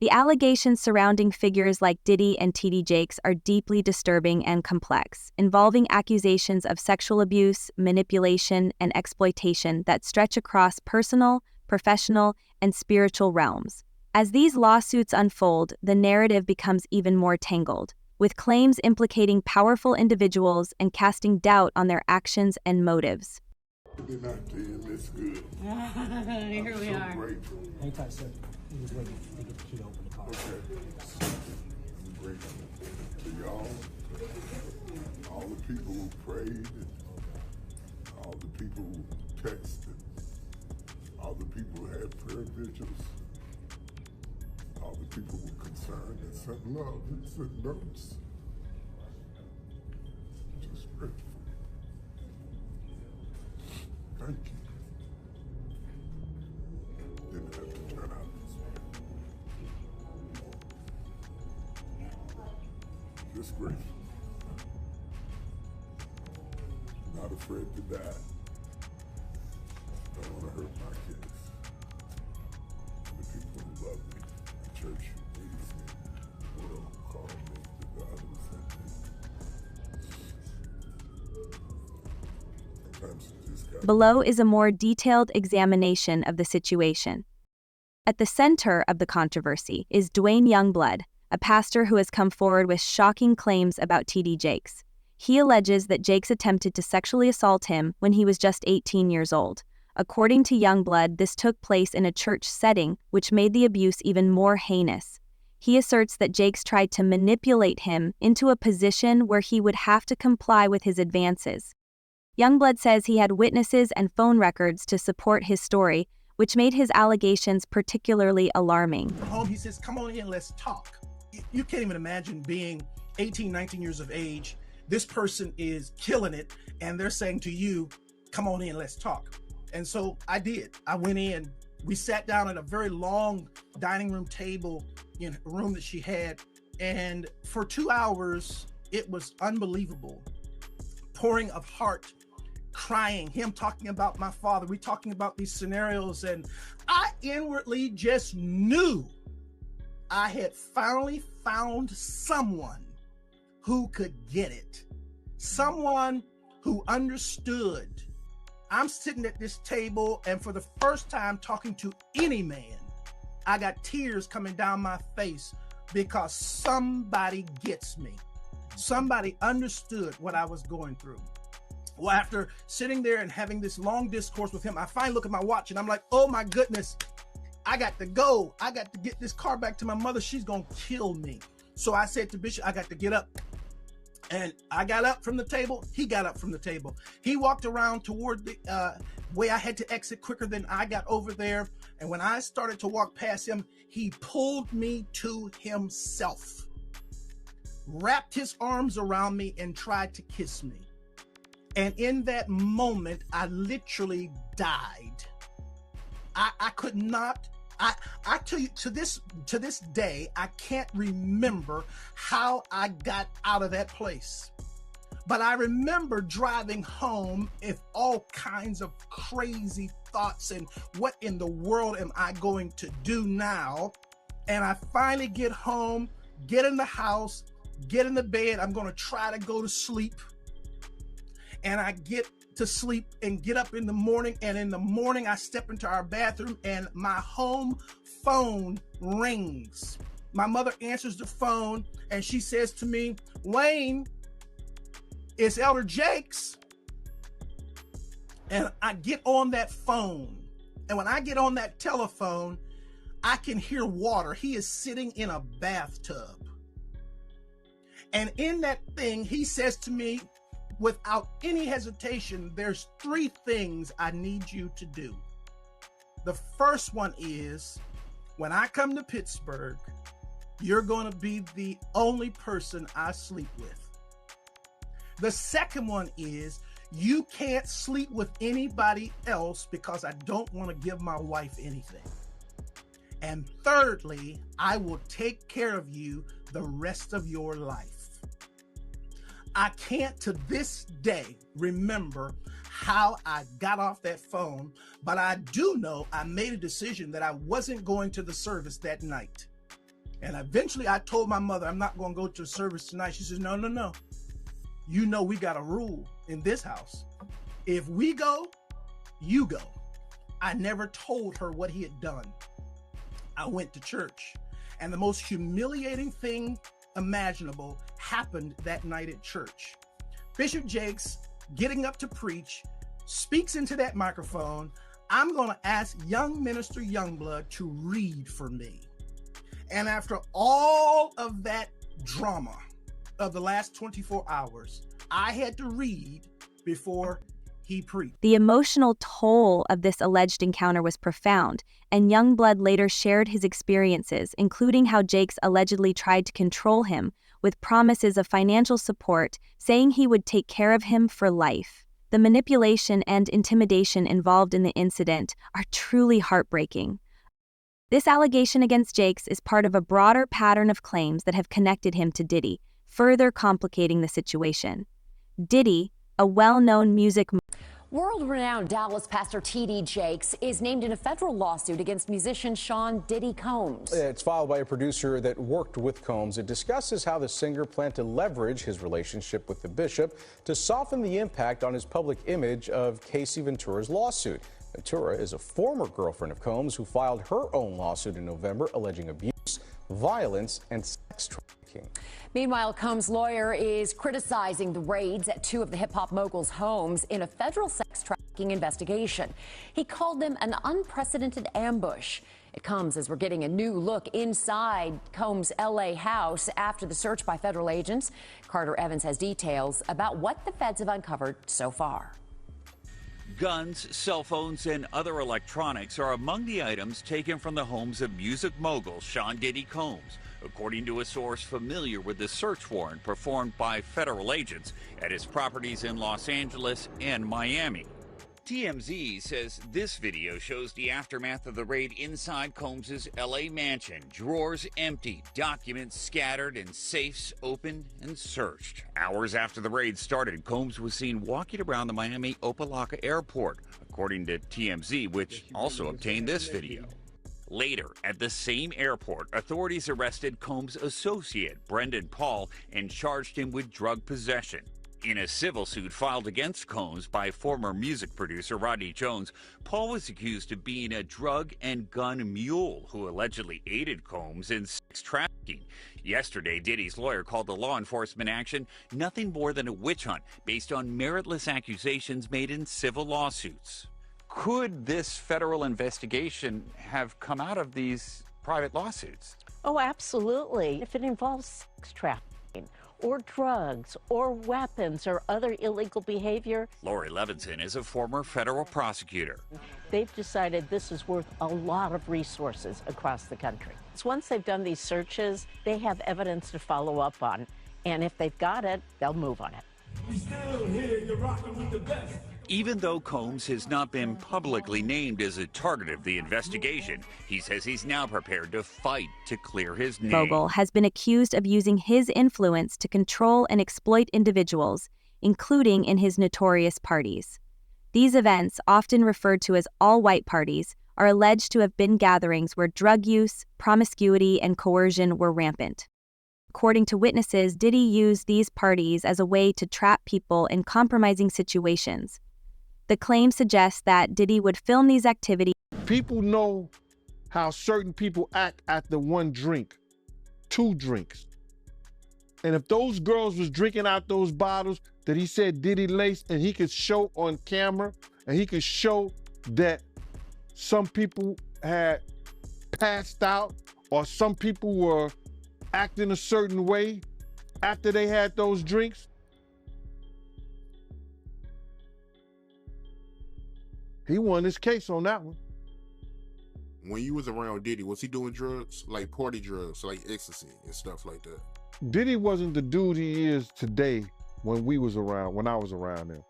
The allegations surrounding figures like Diddy and TD Jakes are deeply disturbing and complex, involving accusations of sexual abuse, manipulation, and exploitation that stretch across personal, professional, and spiritual realms. As these lawsuits unfold, the narrative becomes even more tangled, with claims implicating powerful individuals and casting doubt on their actions and motives. They're not doing this good. Here we are. Grateful. Hang tight, sir. He was waiting to get the key to open the car. Okay. I'm grateful to y'all, all the people who prayed, all the people who texted, all the people who had prayer vigils, all the people who were concerned and sent love and sent notes. Just grateful. Thank you. Didn't have to turn out this way. Just grateful. Not afraid to die. Don't want to hurt my kids. The people who love me, the church who raised me, the world who called me, the God who sent me. Sometimes it just got. Below is a more detailed examination of the situation. At the center of the controversy is Dwayne Youngblood, a pastor who has come forward with shocking claims about TD Jakes. He alleges that Jakes attempted to sexually assault him when he was just 18 years old. According to Youngblood, this took place in a church setting, which made the abuse even more heinous. He asserts that Jakes tried to manipulate him into a position where he would have to comply with his advances. Youngblood says he had witnesses and phone records to support his story, which made his allegations particularly alarming. Home, he says, come on in, let's talk. You can't even imagine being 18, 19 years of age. This person is killing it, and they're saying to you, come on in, let's talk. And so I did. I went in. We sat down at a very long dining room table in a room that she had. And for 2 hours, it was unbelievable. Pouring of heart, crying, him talking about my father. We talking about these scenarios. And I inwardly just knew I had finally found someone who could get it. Someone who understood. I'm sitting at this table, and for the first time talking to any man, I got tears coming down my face because somebody gets me. Somebody understood what I was going through. Well, after sitting there and having this long discourse with him, I finally look at my watch and I'm like, oh my goodness, I got to go. I got to get this car back to my mother. She's going to kill me. So I said to Bishop, I got to get up. And I got up from the table. He got up from the table. He walked around toward the way I had to exit quicker than I got over there. And when I started to walk past him, he pulled me to himself, wrapped his arms around me and tried to kiss me. And in that moment, I literally died. I could not. I tell you, to this day, I can't remember how I got out of that place. But I remember driving home with all kinds of crazy thoughts and what in the world am I going to do now? And I finally get home, get in the house, get in the bed. I'm going to try to go to sleep. And I get to sleep and get up in the morning. And in the morning, I step into our bathroom and my home phone rings. My mother answers the phone and she says to me, Wayne, it's Elder Jakes. And I get on that phone. And when I get on that telephone, I can hear water. He is sitting in a bathtub. And in that thing, he says to me, without any hesitation, there's 3 things I need you to do. The first one is, when I come to Pittsburgh, you're going to be the only person I sleep with. The second one is, you can't sleep with anybody else because I don't want to give my wife anything. And thirdly, I will take care of you the rest of your life. I can't to this day remember how I got off that phone, but I do know I made a decision that I wasn't going to the service that night. And eventually I told my mother, I'm not going to go to the service tonight. She says, no, no, no. You know, we got a rule in this house. If we go, you go. I never told her what he had done. I went to church, and the most humiliating thing imaginable happened that night at church. Bishop Jakes, getting up to preach, speaks into that microphone. I'm going to ask young minister Youngblood to read for me. And after all of that drama of the last 24 hours, I had to read before he preached. The emotional toll of this alleged encounter was profound, and Youngblood later shared his experiences, including how Jakes allegedly tried to control him with promises of financial support, saying he would take care of him for life. The manipulation and intimidation involved in the incident are truly heartbreaking. This allegation against Jakes is part of a broader pattern of claims that have connected him to Diddy, further complicating the situation. Diddy, a well-known music World-renowned Dallas pastor T.D. Jakes is named in a federal lawsuit against musician Sean Diddy Combs. It's filed by a producer that worked with Combs. It discusses how the singer planned to leverage his relationship with the bishop to soften the impact on his public image of Casey Ventura's lawsuit. Ventura is a former girlfriend of Combs who filed her own lawsuit in November alleging abuse, violence, and sex trafficking. Meanwhile, Combs' lawyer is criticizing the raids at two of the hip-hop mogul's homes in a federal sex trafficking investigation. He called them an unprecedented ambush. It comes as we're getting a new look inside Combs' L.A. house after the search by federal agents. Carter Evans has details about what the feds have uncovered so far. Guns, cell phones, and other electronics are among the items taken from the homes of music mogul Sean Diddy Combs, according to a source familiar with the search warrant performed by federal agents at his properties in Los Angeles and Miami. TMZ says this video shows the aftermath of the raid inside Combs' LA mansion. Drawers empty, documents scattered, and safes opened and searched. Hours after the raid started, Combs was seen walking around the Miami Opa-locka airport, according to TMZ, which also obtained this video. Later, at the same airport, authorities arrested Combs' associate, Brendan Paul, and charged him with drug possession. In a civil suit filed against Combs by former music producer Rodney Jones, Paul was accused of being a drug and gun mule who allegedly aided Combs in sex trafficking. Yesterday, Diddy's lawyer called the law enforcement action nothing more than a witch hunt based on meritless accusations made in civil lawsuits. Could this federal investigation have come out of these private lawsuits? Oh, absolutely. If it involves sex trafficking or drugs or weapons or other illegal behavior. Lori Levinson is a former federal prosecutor. They've decided this is worth a lot of resources across the country. So once they've done these searches, they have evidence to follow up on. And if they've got it, they'll move on it. We still here, you're rocking with the best. Even though Combs has not been publicly named as a target of the investigation, he says he's now prepared to fight to clear his name. mogul has been accused of using his influence to control and exploit individuals, including in his notorious parties. These events, often referred to as all-white parties, are alleged to have been gatherings where drug use, promiscuity, and coercion were rampant. According to witnesses, Diddy used these parties as a way to trap people in compromising situations. The claim suggests that Diddy would film these activities. People know how certain people act after one drink, 2 drinks. And if those girls was drinking out those bottles that he said Diddy laced, and he could show on camera, and he could show that some people had passed out or some people were acting a certain way after they had those drinks, he won his case on that one. When you was around Diddy, was he doing drugs, like party drugs, like ecstasy and stuff like that? Diddy wasn't the dude he is today when I was around him.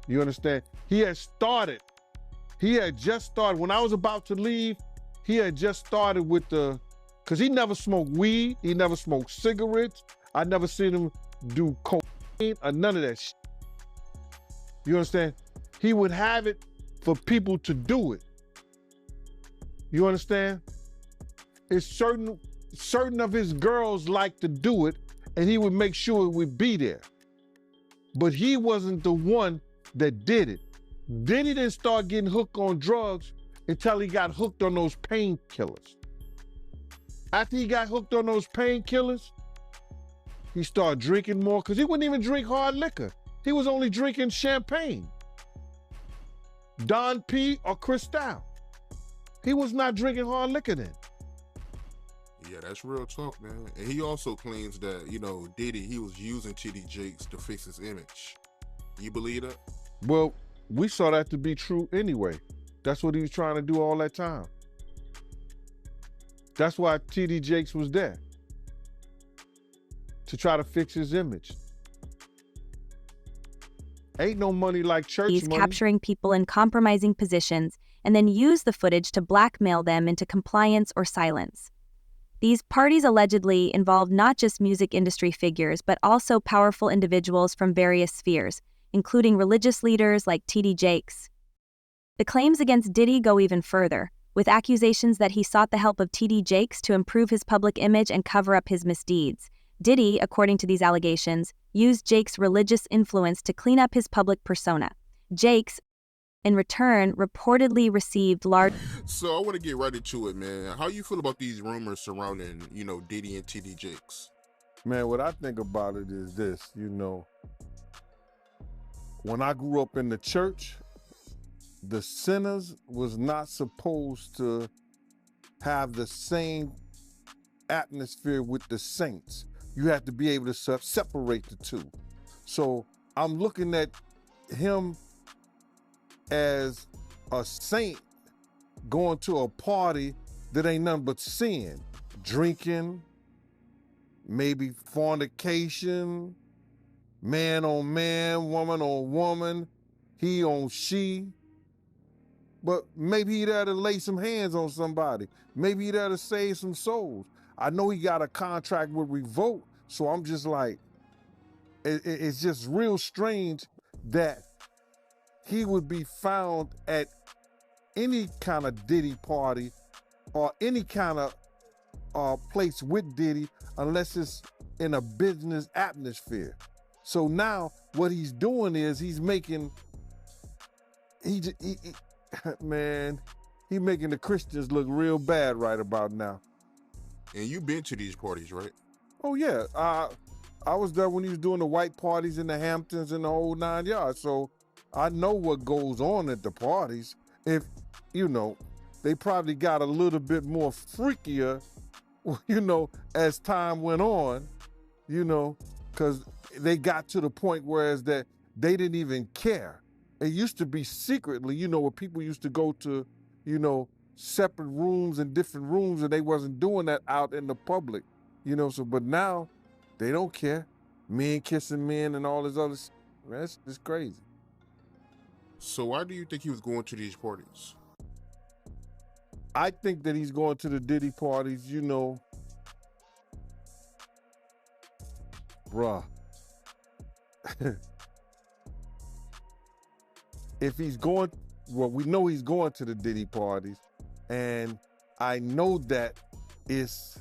You understand? He had just started, when I was about to leave, he had just started with because he never smoked weed, he never smoked cigarettes, I never seen him do cocaine or none of that shit. You understand? He would have it for people to do it. You understand? It's certain certain of his girls liked to do it, and he would make sure it would be there. But he wasn't the one that did it. Diddy didn't start getting hooked on drugs until he got hooked on those painkillers. After he got hooked on those painkillers, he started drinking more, because he wouldn't even drink hard liquor. He was only drinking champagne, Don P or Cristal. He was not drinking hard liquor then. Yeah, that's real talk, man. And he also claims that, you know, Diddy, he was using TD Jakes to fix his image. You believe that? Well, we saw that to be true anyway. That's what he was trying to do all that time. That's why TD Jakes was there, to try to fix his image. Ain't no money like church He's money. capturing people in compromising positions and then use the footage to blackmail them into compliance or silence. These parties allegedly involved not just music industry figures, but also powerful individuals from various spheres, including religious leaders like TD Jakes. The claims against Diddy go even further, with accusations that he sought the help of TD Jakes to improve his public image and cover up his misdeeds. Diddy, according to these allegations, used Jakes' religious influence to clean up his public persona. Jakes, in return, reportedly received large... So I want to get right into it, man. How you feel about these rumors surrounding, you know, Diddy and TD Jakes? Man, what I think about it is this, you know, when I grew up in the church, the sinners was not supposed to have the same atmosphere with the saints. You have to be able to separate the two. So I'm looking at him as a saint going to a party that ain't nothing but sin, drinking, maybe fornication, man on man, woman on woman, he on she. But maybe he there to lay some hands on somebody. Maybe he there to save some souls. I know he got a contract with Revolt, so I'm just like, it's just real strange that he would be found at any kind of Diddy party or any kind of place with Diddy unless it's in a business atmosphere. So now what he's doing is he's making, man, he making the Christians look real bad right about now. And you've been to these parties, right? Oh yeah, I was there when he was doing the white parties in the Hamptons and the whole 9 yards. So I know what goes on at the parties. If, you know, they probably got a little bit more freakier, you know, as time went on, you know, because they got to the point whereas that they didn't even care. It used to be secretly, you know, where people used to go to, you know, separate rooms and different rooms, and they wasn't doing that out in the public, you know. So, but now they don't care. Men kissing men and all this other, that's just crazy. So why do you think he was going to these parties? I think that he's going to the Diddy parties, you know, bruh. If he's going, well, we know he's going to the Diddy parties, and I know that it's,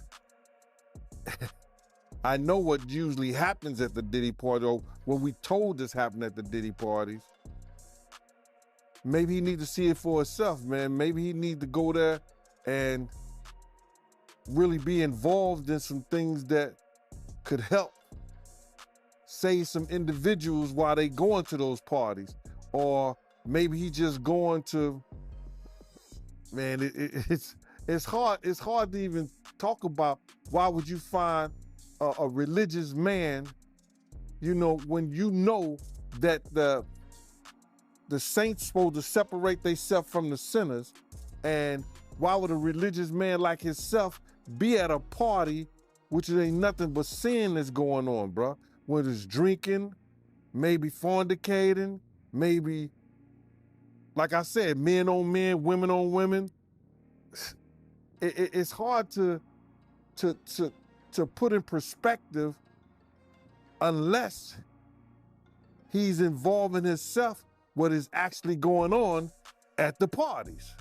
I know what usually happens at the Diddy party, or what we told us happened at the Diddy parties. Maybe he need to see it for himself, man. Maybe he need to go there and really be involved in some things that could help save some individuals while they going to those parties. Or maybe he just going to, man, it's hard to even talk about. Why would you find a religious man, you know, when you know that the saints supposed to separate themselves from the sinners? And why would a religious man like himself be at a party which ain't nothing but sin that's going on, bro? Whether it's drinking, maybe fornicating, maybe, like I said, men on men, women on women. It's hard to put in perspective unless he's involving himself what is actually going on at the parties.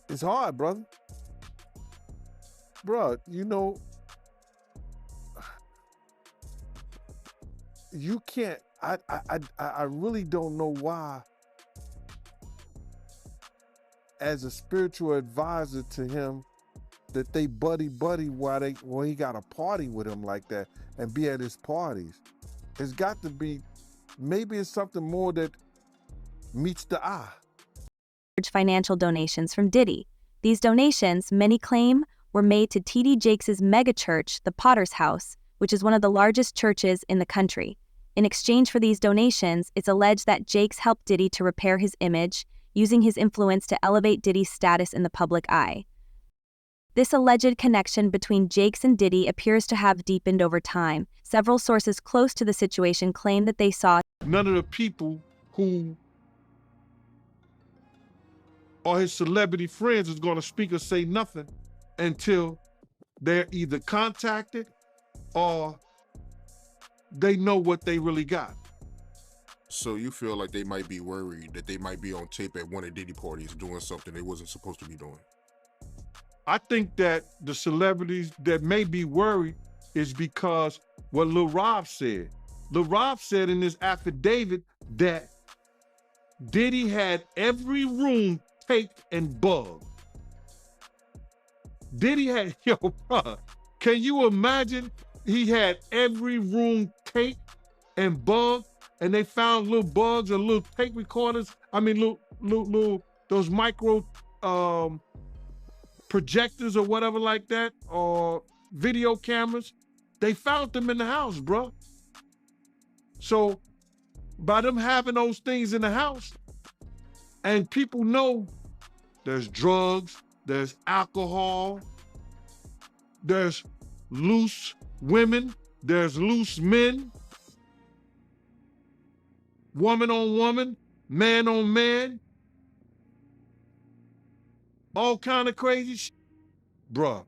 It's hard, brother. Bruh, you know, you can't, I really don't know why, as a spiritual advisor to him, that they buddy while he got a party with him like that and be at his parties. It's got to be, maybe it's something more that meets the eye. Financial donations from Diddy. These donations, many claim, were made to T.D. Jakes' megachurch, the Potter's House, which is one of the largest churches in the country. In exchange for these donations, it's alleged that Jakes helped Diddy to repair his image, using his influence to elevate Diddy's status in the public eye. This alleged connection between Jakes and Diddy appears to have deepened over time. Several sources close to the situation claim that they saw none of the people who are his celebrity friends is going to speak or say nothing until they're either contacted or they know what they really got. So you feel like they might be worried that they might be on tape at one of Diddy parties doing something they wasn't supposed to be doing? I think that the celebrities that may be worried is because what Lil Rob said. Lil Rob said in his affidavit that Diddy had every room taped and bugged. Diddy had, yo, bro, can you imagine? He had every room taped and bugged, and they found little bugs and little tape recorders. I mean, little those micro projectors or whatever like that, or video cameras. They found them in the house, bro. So by them having those things in the house, and people know there's drugs, there's alcohol, there's loose women, there's loose men, woman on woman, man on man, all kind of crazy shit. Bruh,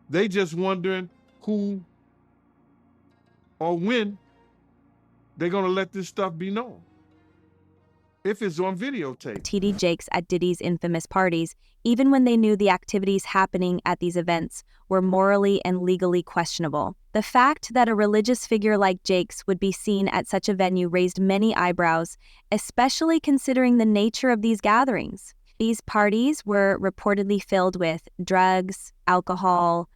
they just wondering who or when they're gonna let this stuff be known. If it's on videotape. T.D. Jakes at Diddy's infamous parties, even when they knew the activities happening at these events were morally and legally questionable. The fact that a religious figure like Jakes would be seen at such a venue raised many eyebrows, especially considering the nature of these gatherings. These parties were reportedly filled with drugs, alcohol,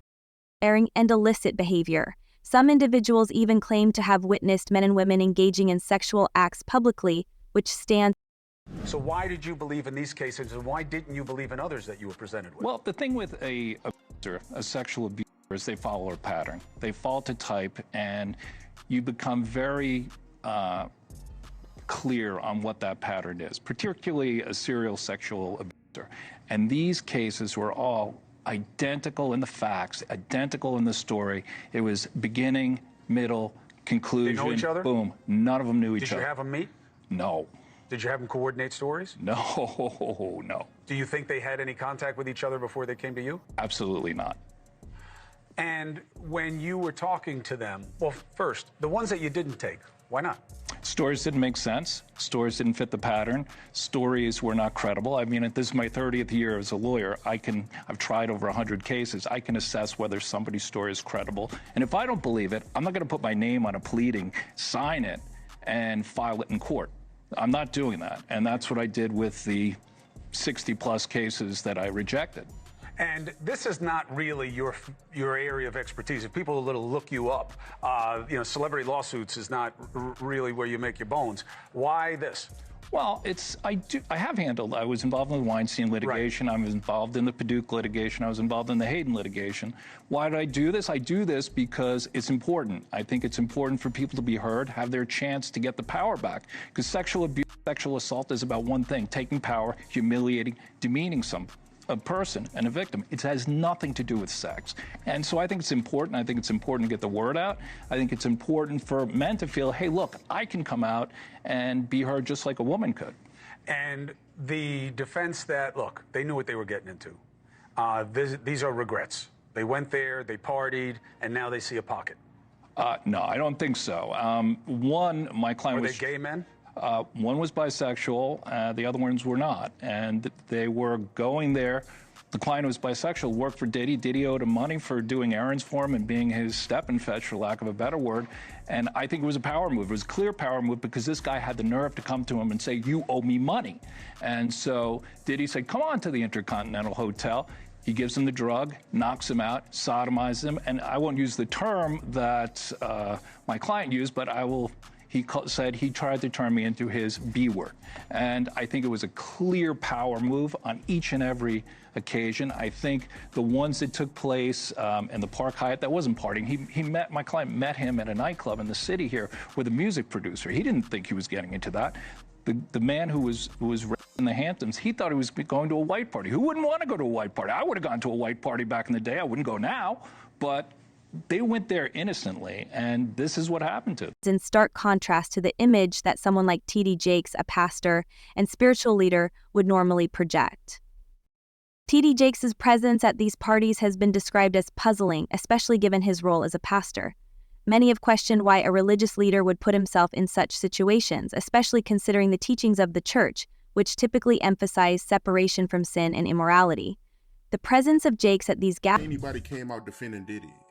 and illicit behavior. Some individuals even claimed to have witnessed men and women engaging in sexual acts publicly, which stands. So why did you believe in these cases, and why didn't you believe in others that you were presented with? Well, the thing with a sexual abuser is they follow a pattern. They fall to type, and you become very clear on what that pattern is, particularly a serial sexual abuser. And these cases were all identical in the facts, identical in the story. It was beginning, middle, conclusion. They know each other? Boom. None of them knew each other. Did you have them meet? No. Did you have them coordinate stories? No, no. Do you think they had any contact with each other before they came to you? Absolutely not. And when you were talking to them, well, first, the ones that you didn't take, why not? Stories didn't make sense. Stories didn't fit the pattern. Stories were not credible. I mean, this is my 30th year as a lawyer. I've tried over 100 cases. I can assess whether somebody's story is credible. And if I don't believe it, I'm not going to put my name on a pleading, sign it, and file it in court. I'm not doing that. And that's what I did with the 60-plus cases that I rejected. And this is not really your area of expertise. If people look you up, celebrity lawsuits is not really where you make your bones. Why this? Well, I was involved in the Weinstein litigation. Right. I was involved in the Paducah litigation. I was involved in the Hayden litigation. Why did I do this? I do this because it's important. I think it's important for people to be heard, have their chance to get the power back. Because sexual abuse, sexual assault is about one thing: taking power, humiliating, demeaning a person and a victim. It has nothing to do with sex. And so I think it's important. I think it's important to get the word out. I think it's important for men to feel, hey, look, I can come out and be heard just like a woman could. And the defense that, look, they knew what they were getting into. These are regrets. They went there, they partied, and now they see a pocket. No, I don't think so. My client was... Were they gay men? One was bisexual, the other ones were not. And they were going there The client was bisexual, worked for Diddy. Diddy owed him money for doing errands for him and being his step and fetch, for lack of a better word. And I think it was a power move. It was a clear power move because this guy had the nerve to come to him and say, "You owe me money." And so Diddy said, "Come on to the Intercontinental Hotel." He gives him the drug, knocks him out, sodomizes him. And I won't use the term that my client used, but I will. He said he tried to turn me into his B word. And I think it was a clear power move on each and every occasion. I think the ones that took place in the Park Hyatt, that wasn't partying. My client met him at a nightclub in the city here with a music producer. He didn't think he was getting into that. The man who was in the Hamptons, he thought he was going to a white party. Who wouldn't want to go to a white party? I would have gone to a white party back in the day. I wouldn't go now, but they went there innocently, and this is what happened to them. In stark contrast to the image that someone like T.D. Jakes, a pastor and spiritual leader, would normally project. T.D. Jakes' presence at these parties has been described as puzzling, especially given his role as a pastor. Many have questioned why a religious leader would put himself in such situations, especially considering the teachings of the church, which typically emphasize separation from sin and immorality. The presence of Jakes at these gatherings. Anybody came out defending Diddy.